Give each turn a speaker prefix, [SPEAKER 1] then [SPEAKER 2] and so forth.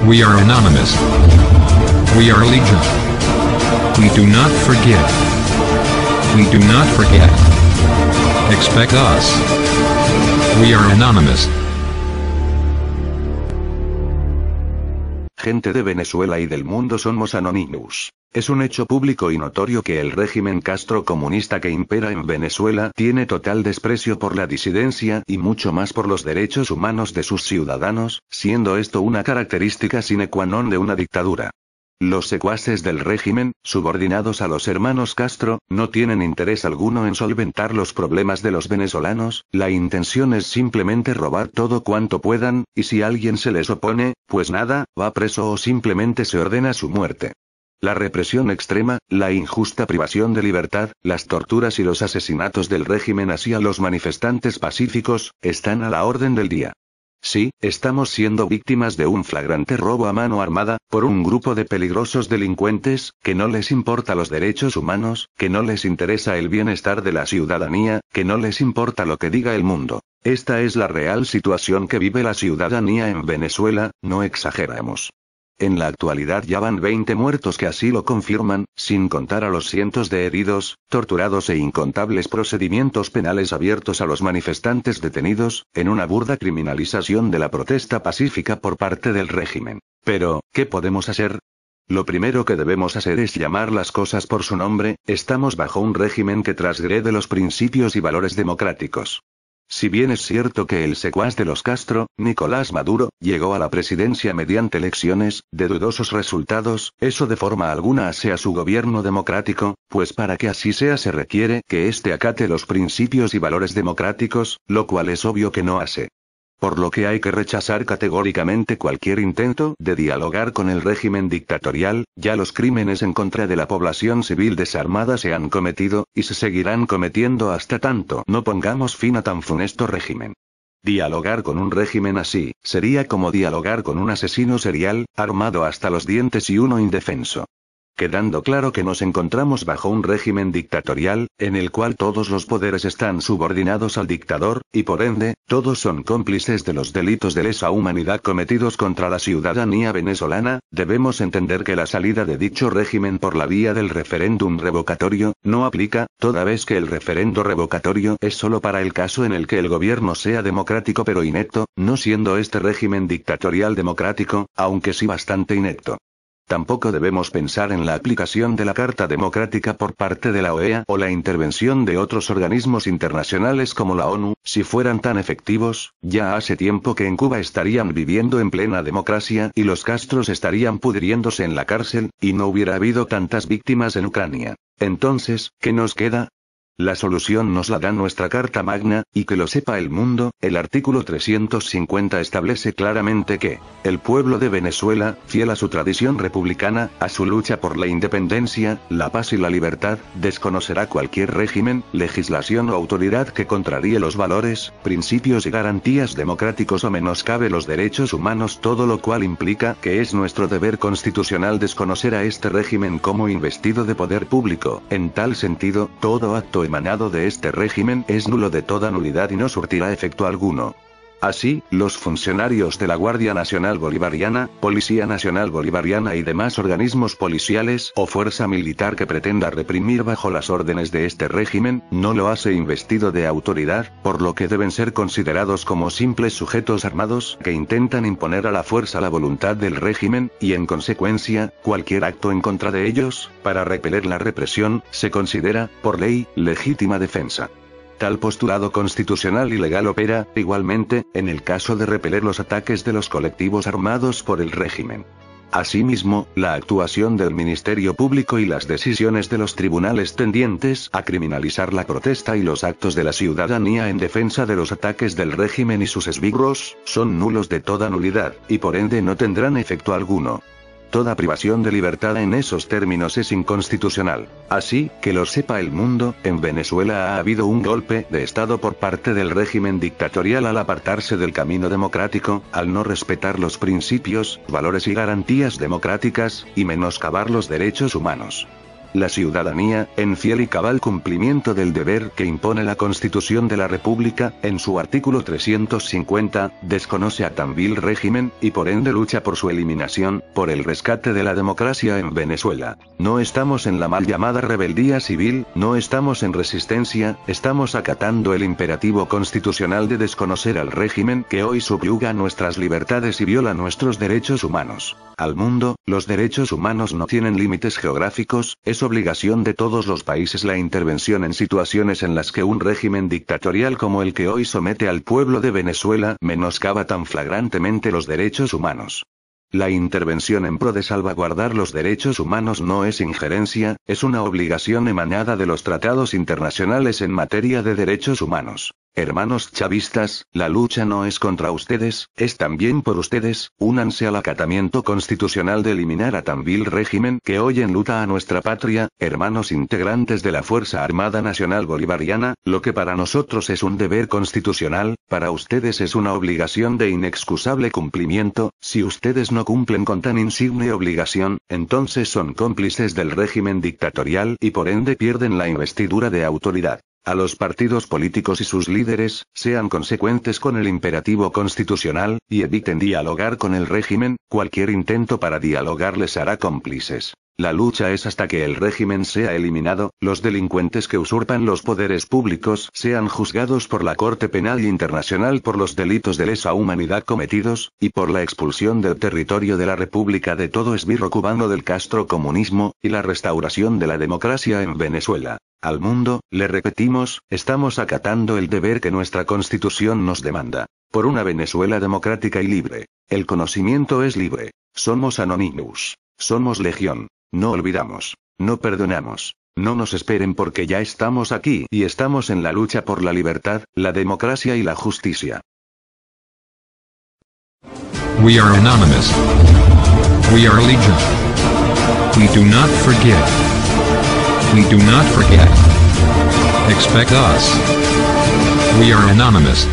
[SPEAKER 1] We are anonymous. We are legion. We do not forget. We do not forget. Expect us. We are anonymous.
[SPEAKER 2] Gente de Venezuela y del mundo somos Anonymous. Es un hecho público y notorio que el régimen castrocomunista que impera en Venezuela tiene total desprecio por la disidencia y mucho más por los derechos humanos de sus ciudadanos, siendo esto una característica sine qua non de una dictadura. Los secuaces del régimen, subordinados a los hermanos Castro, no tienen interés alguno en solventar los problemas de los venezolanos, la intención es simplemente robar todo cuanto puedan, y si alguien se les opone, pues nada, va preso o simplemente se ordena su muerte. La represión extrema, la injusta privación de libertad, las torturas y los asesinatos del régimen hacia los manifestantes pacíficos, están a la orden del día. Sí, estamos siendo víctimas de un flagrante robo a mano armada, por un grupo de peligrosos delincuentes, que no les importa los derechos humanos, que no les interesa el bienestar de la ciudadanía, que no les importa lo que diga el mundo. Esta es la real situación que vive la ciudadanía en Venezuela, no exageramos. En la actualidad ya van 20 muertos que así lo confirman, sin contar a los cientos de heridos, torturados e incontables procedimientos penales abiertos a los manifestantes detenidos, en una burda criminalización de la protesta pacífica por parte del régimen. Pero, ¿qué podemos hacer? Lo primero que debemos hacer es llamar las cosas por su nombre, estamos bajo un régimen que transgrede los principios y valores democráticos. Si bien es cierto que el secuaz de los Castro, Nicolás Maduro, llegó a la presidencia mediante elecciones, de dudosos resultados, eso de forma alguna hace a su gobierno democrático, pues para que así sea se requiere que éste acate los principios y valores democráticos, lo cual es obvio que no hace. Por lo que hay que rechazar categóricamente cualquier intento de dialogar con el régimen dictatorial, ya los crímenes en contra de la población civil desarmada se han cometido, y se seguirán cometiendo hasta tanto no pongamos fin a tan funesto régimen. Dialogar con un régimen así, sería como dialogar con un asesino serial, armado hasta los dientes y uno indefenso. Quedando claro que nos encontramos bajo un régimen dictatorial, en el cual todos los poderes están subordinados al dictador, y por ende, todos son cómplices de los delitos de lesa humanidad cometidos contra la ciudadanía venezolana, debemos entender que la salida de dicho régimen por la vía del referéndum revocatorio, no aplica, toda vez que el referendo revocatorio es solo para el caso en el que el gobierno sea democrático pero inepto, no siendo este régimen dictatorial democrático, aunque sí bastante inepto. Tampoco debemos pensar en la aplicación de la Carta Democrática por parte de la OEA o la intervención de otros organismos internacionales como la ONU, si fueran tan efectivos, ya hace tiempo que en Cuba estarían viviendo en plena democracia y los Castros estarían pudriéndose en la cárcel, y no hubiera habido tantas víctimas en Ucrania. Entonces, ¿qué nos queda? La solución nos la da nuestra Carta Magna, y que lo sepa el mundo, el artículo 350 establece claramente que, el pueblo de Venezuela, fiel a su tradición republicana, a su lucha por la independencia, la paz y la libertad, desconocerá cualquier régimen, legislación o autoridad que contraríe los valores, principios y garantías democráticos o menoscabe los derechos humanos, todo lo cual implica que es nuestro deber constitucional desconocer a este régimen como investido de poder público. En tal sentido, todo acto emanado de este régimen es nulo de toda nulidad y no surtirá efecto alguno. Así, los funcionarios de la Guardia Nacional Bolivariana, Policía Nacional Bolivariana y demás organismos policiales o fuerza militar que pretenda reprimir bajo las órdenes de este régimen, no lo hace investido de autoridad, por lo que deben ser considerados como simples sujetos armados que intentan imponer a la fuerza la voluntad del régimen, y en consecuencia, cualquier acto en contra de ellos, para repeler la represión, se considera, por ley, legítima defensa. Tal postulado constitucional y legal opera, igualmente, en el caso de repeler los ataques de los colectivos armados por el régimen. Asimismo, la actuación del Ministerio Público y las decisiones de los tribunales tendientes a criminalizar la protesta y los actos de la ciudadanía en defensa de los ataques del régimen y sus esbirros, son nulos de toda nulidad, y por ende no tendrán efecto alguno. Toda privación de libertad en esos términos es inconstitucional. Así, que lo sepa el mundo, en Venezuela ha habido un golpe de Estado por parte del régimen dictatorial al apartarse del camino democrático, al no respetar los principios, valores y garantías democráticas, y menoscabar los derechos humanos. La ciudadanía, en fiel y cabal cumplimiento del deber que impone la Constitución de la República, en su artículo 350, desconoce a tan vil régimen, y por ende lucha por su eliminación, por el rescate de la democracia en Venezuela. No estamos en la mal llamada rebeldía civil, no estamos en resistencia, estamos acatando el imperativo constitucional de desconocer al régimen que hoy subyuga nuestras libertades y viola nuestros derechos humanos. Al mundo, los derechos humanos no tienen límites geográficos, es obligación de todos los países la intervención en situaciones en las que un régimen dictatorial como el que hoy somete al pueblo de Venezuela menoscaba tan flagrantemente los derechos humanos. La intervención en pro de salvaguardar los derechos humanos no es injerencia, es una obligación emanada de los tratados internacionales en materia de derechos humanos. Hermanos chavistas, la lucha no es contra ustedes, es también por ustedes, únanse al acatamiento constitucional de eliminar a tan vil régimen que hoy enluta a nuestra patria, hermanos integrantes de la Fuerza Armada Nacional Bolivariana, lo que para nosotros es un deber constitucional, para ustedes es una obligación de inexcusable cumplimiento. Si ustedes no cumplen con tan insigne obligación, entonces son cómplices del régimen dictatorial y por ende pierden la investidura de autoridad. A los partidos políticos y sus líderes, sean consecuentes con el imperativo constitucional, y eviten dialogar con el régimen, cualquier intento para dialogar les hará cómplices. La lucha es hasta que el régimen sea eliminado, los delincuentes que usurpan los poderes públicos sean juzgados por la Corte Penal Internacional por los delitos de lesa humanidad cometidos, y por la expulsión del territorio de la República de todo esbirro cubano del castrocomunismo, y la restauración de la democracia en Venezuela. Al mundo, le repetimos, estamos acatando el deber que nuestra Constitución nos demanda. Por una Venezuela democrática y libre. El conocimiento es libre. Somos Anonymous. Somos Legión. No olvidamos. No perdonamos. No nos esperen porque ya estamos aquí y estamos en la lucha por la libertad, la democracia y la justicia.
[SPEAKER 1] We are anonymous. We are Legion. We do not forget. We do not forget. Expect us. We are anonymous.